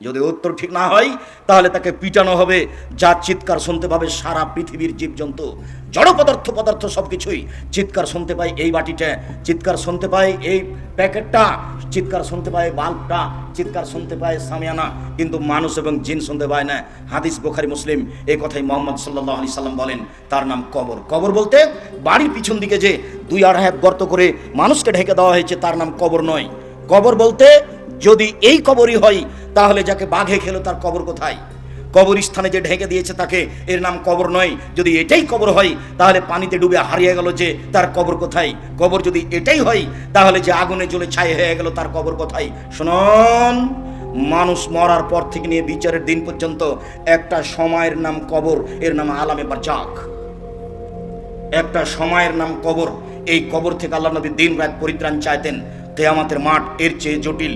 যদি উত্তর ঠিক না হয় তাহলে তাকে পিটানো হবে, যার চিৎকার শুনতে পাবে সারা পৃথিবীর জীবজন্তু, জড় পদার্থ পদার্থ সব কিছুই চিৎকার শুনতে পায় এই বাটিটা, চিৎকার শুনতে পায় এই প্যাকেটটা, চিৎকার শুনতে পায় বাল্বটা, চিৎকার শুনতে পায় সামিয়ানা, কিন্তু মানুষ এবং জিন শুনতে পায় না। হাদিস বুখারী মুসলিম, এই কথাই মুহাম্মদ সাল্লাল্লাহু আলাইহি সাল্লাম বলেন, তার নাম কবর। কবর বলতে বাড়ির পিছন দিকে যে 2-2.5 হাত গর্ত করে মানুষকে ঢেকে দেওয়া হয়েছে তার নাম কবর নয়। কবর বলতে যদি এই কবরই হয় তাহলে যাকে বাঘে খেলো তার কবর কোথায়? কবরস্থানে যে ঢেকে দিয়েছে তাকে, এর নাম কবর নয়। যদি এটাই কবর হয় তাহলে পানিতে ডুবে হারিয়ে গেল যে, তার কবর কোথায়? কবর যদি এটাই হয় তাহলে যে আগুনে জ্বলে ছাই হয়ে গেল তার কবর কোথায়? শুনুন, মানুষ মরার পর থেকে নিয়ে বিচারের দিন পর্যন্ত একটা সময়ের নাম কবর, এর নাম আলামে বারজাখ। একটা সময়ের নাম কবর। এই কবর থেকে আল্লাহ নবী দিন রাত পরিত্রাণ চাইতেন। কিয়ামতের মাঠ এর চেয়ে জটিল,